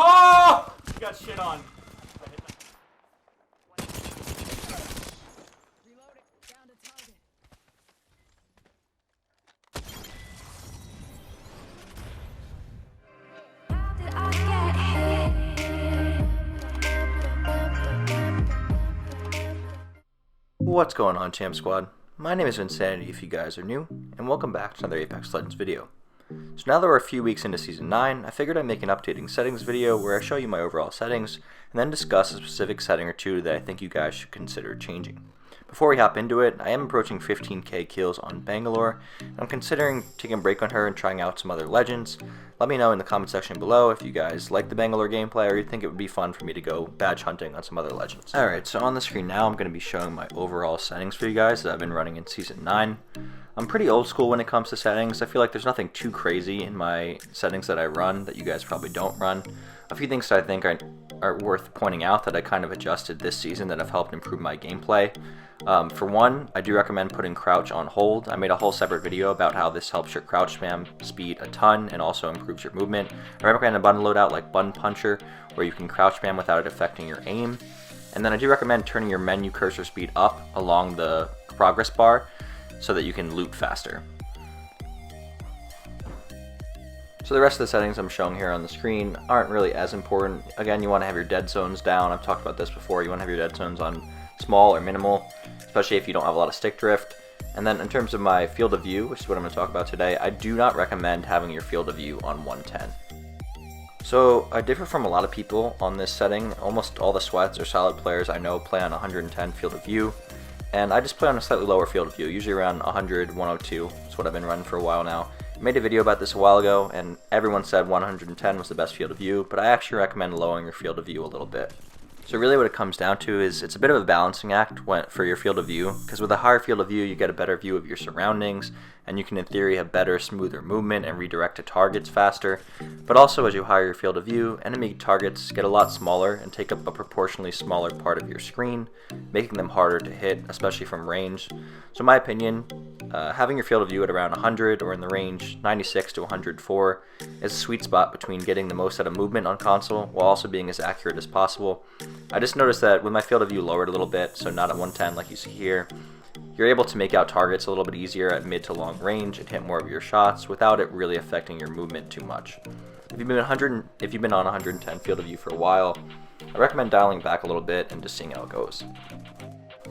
Oh! You got shit on. Reloading. Down to target. What's going on, Champ Squad? My name is Vinsanity if you guys are new, and welcome back to another Apex Legends video. So now that we're a few weeks into Season 9, I figured I'd make an updating settings video where I show you my overall settings, and then discuss a specific setting or two that I think you guys should consider changing. Before we hop into it, I am approaching 15k kills on Bangalore, and I'm considering taking a break on her and trying out some other legends. Let me know in the comment section below if you guys like the Bangalore gameplay or you think it would be fun for me to go badge hunting on some other legends. Alright, so on the screen now I'm going to be showing my overall settings for you guys that I've been running in Season 9. I'm pretty old school when it comes to settings. I feel like there's nothing too crazy in my settings that I run that you guys probably don't run. A few things that I think are worth pointing out that I kind of adjusted this season that have helped improve my gameplay. For one, I do recommend putting crouch on hold. I made a whole separate video about how this helps your crouch spam speed a ton and also improves your movement. I recommend a button loadout like Button Puncher where you can crouch spam without it affecting your aim. And then I do recommend turning your menu cursor speed up along the progress bar so that you can loot faster. So the rest of the settings I'm showing here on the screen aren't really as important. Again, you want to have your dead zones down. I've talked about this before. You want to have your dead zones on small or minimal, especially if you don't have a lot of stick drift. And then in terms of my field of view, which is what I'm going to talk about today, I do not recommend having your field of view on 110. So I differ from a lot of people on this setting. Almost all the sweats or solid players I know play on 110 field of view, and I just play on a slightly lower field of view, usually around 100, 102. That's what I've been running for a while now. I made a video about this a while ago, and everyone said 110 was the best field of view, but I actually recommend lowering your field of view a little bit. So really what it comes down to is it's a bit of a balancing act for your field of view, because with a higher field of view you get a better view of your surroundings, and you can in theory have better, smoother movement and redirect to targets faster. But also as you higher your field of view, enemy targets get a lot smaller and take up a proportionally smaller part of your screen, making them harder to hit, especially from range. So in my opinion, having your field of view at around 100 or in the range 96 to 104 is a sweet spot between getting the most out of movement on console while also being as accurate as possible. I just noticed that with my field of view lowered a little bit, so not at 110 like you see here, you're able to make out targets a little bit easier at mid to long range and hit more of your shots without it really affecting your movement too much. If you've been on 110 field of view for a while, I recommend dialing back a little bit and just seeing how it goes.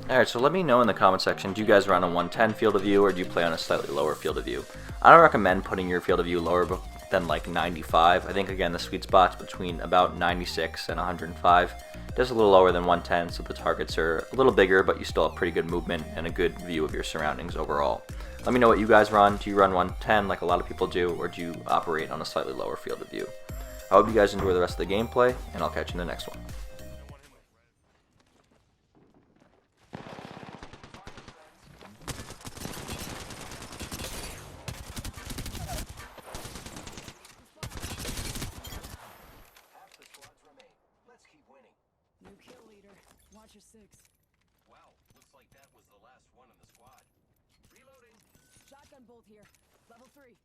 Alright, so let me know in the comment section, do you guys run a 110 field of view or do you play on a slightly lower field of view? I don't recommend putting your field of view lower than like 95. I think again the sweet spot's between about 96 and 105. Just a little lower than 110, so the targets are a little bigger, but you still have pretty good movement and a good view of your surroundings overall. Let me know what you guys run. Do you run 110 like a lot of people do, or do you operate on a slightly lower field of view? I hope you guys enjoy the rest of the gameplay, and I'll catch you in the next one. New kill leader. Watch your six. Wow, looks like that was the last one in the squad. Reloading. Shotgun bolt here. Level 3.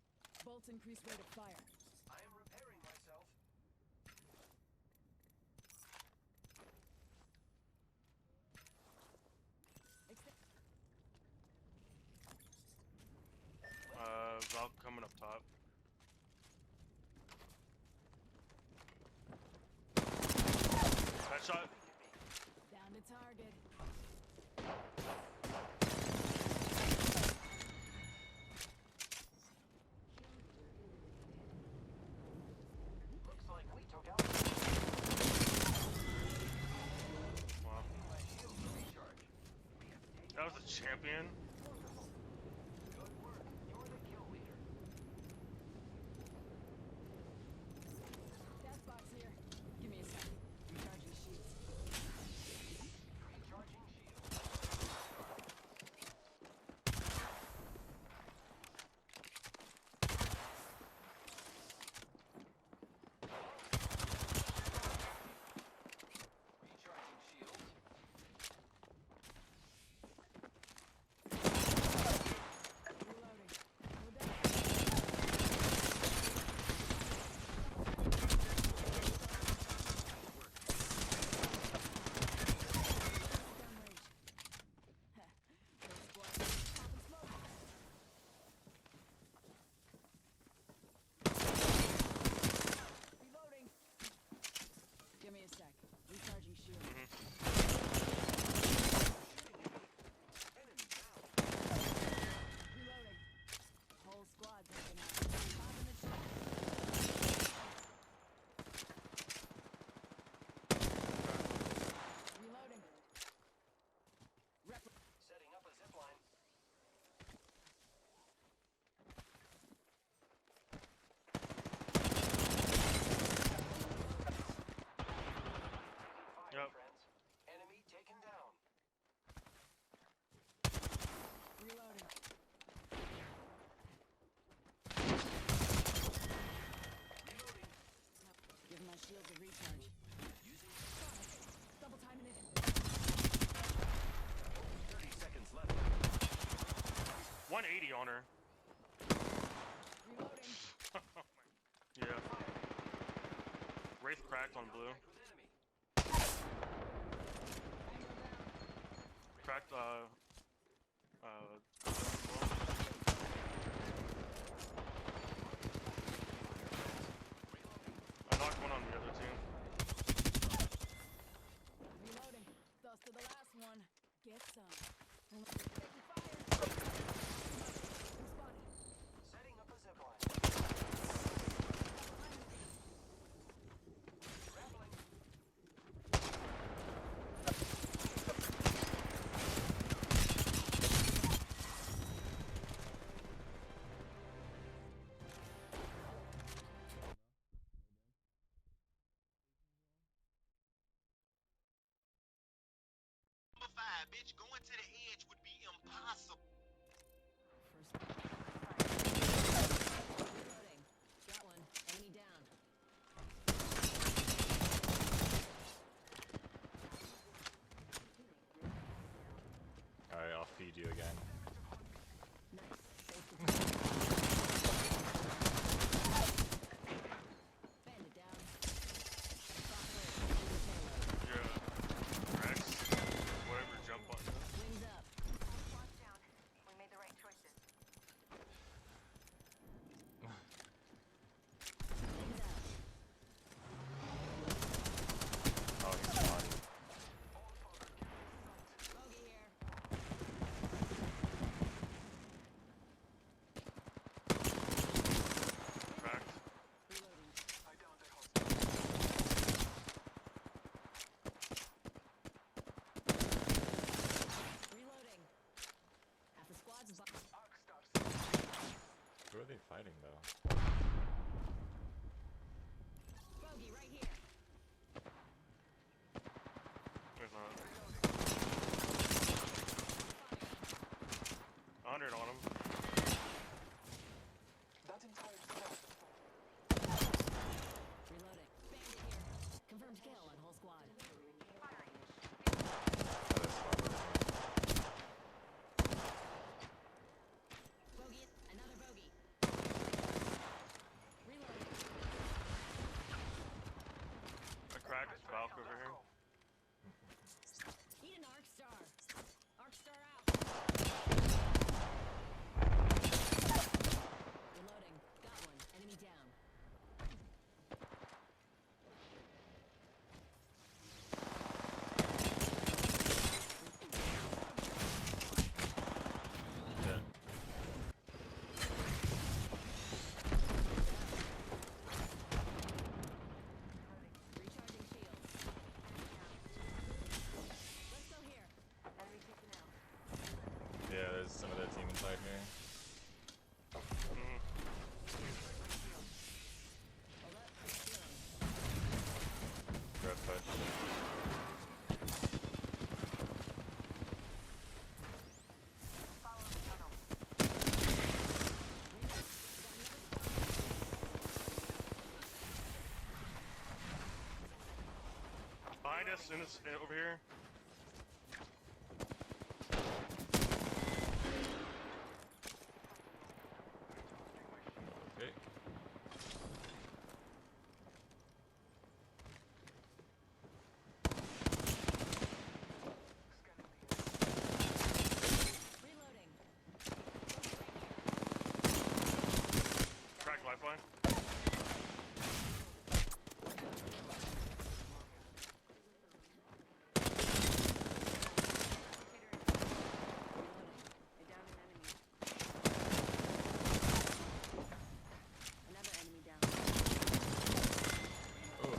Bolts increase rate of fire. I am repairing myself. Valk coming up top. Headshot. Down to target. Looks like we took out. Wow. That was a champion. Good work. You're the kill leader. Gas box here. Give me a second. Recharging shields. Recharging shield. Recharging shield. counter. Reloading. Yeah. Wraith cracked on blue. Cracked, I knocked one on the other team. Reloading. Thus to the last one. Get some. Taking fire. Spotted. Setting up a zipline. Grappling. Number 5, bitch, going to the edge would be impossible. First. Reloading. Got one. Enemy down. Alright, I'll feed you again. Nice. Safety. Bandit down. Yeah. Rex. Whatever jump button. Wings up. Watch down. We made the right choices. Wings out. Oh, he's body. Bogey here. Cracked. Reloading. Reloading. Half the squad's Who are they fighting though? bogey right here. There's not. 100 on him. Reloading. Bandit here. Confirmed kill on whole squad. Bogey. Another bogey. Reloading. I cracked Valk over here. Need an arc star. Arc star out. Reloading. Got one. Enemy down. Yeah. Recharging shields. Let's go here. Enemy taken out. Yeah, there's some of their team inside here. Mm. Hold up. Healing. Grab touch. Follow the tunnel. Behind us, in this, over here. Okay. Reloading. Cracked lifeline. They downed an enemy. Another enemy down. Oh,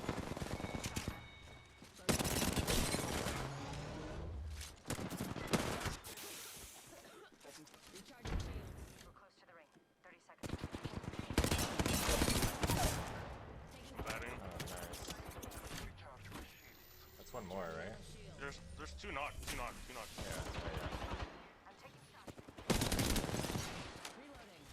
Recharging shields. We're close to the ring. 30 seconds. Taking Batting. oh, nice. That's one more, right? shield. There's two knocked. Yeah, yeah. I'm taking shots. Reloading.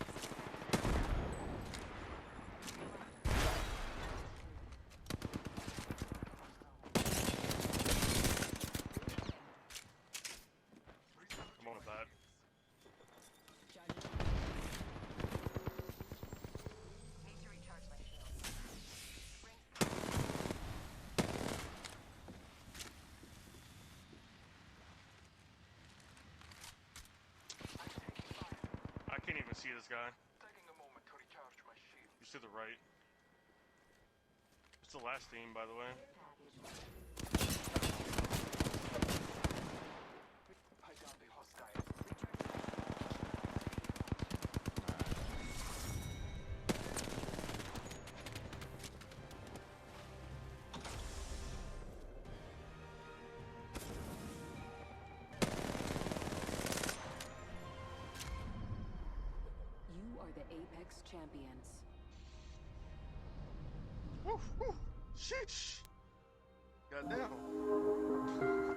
Come on with that. Charging. guy. He's to the right. It's the last team, by the way. You are the Apex champions. Woo, woo. Sheesh. Goddamn.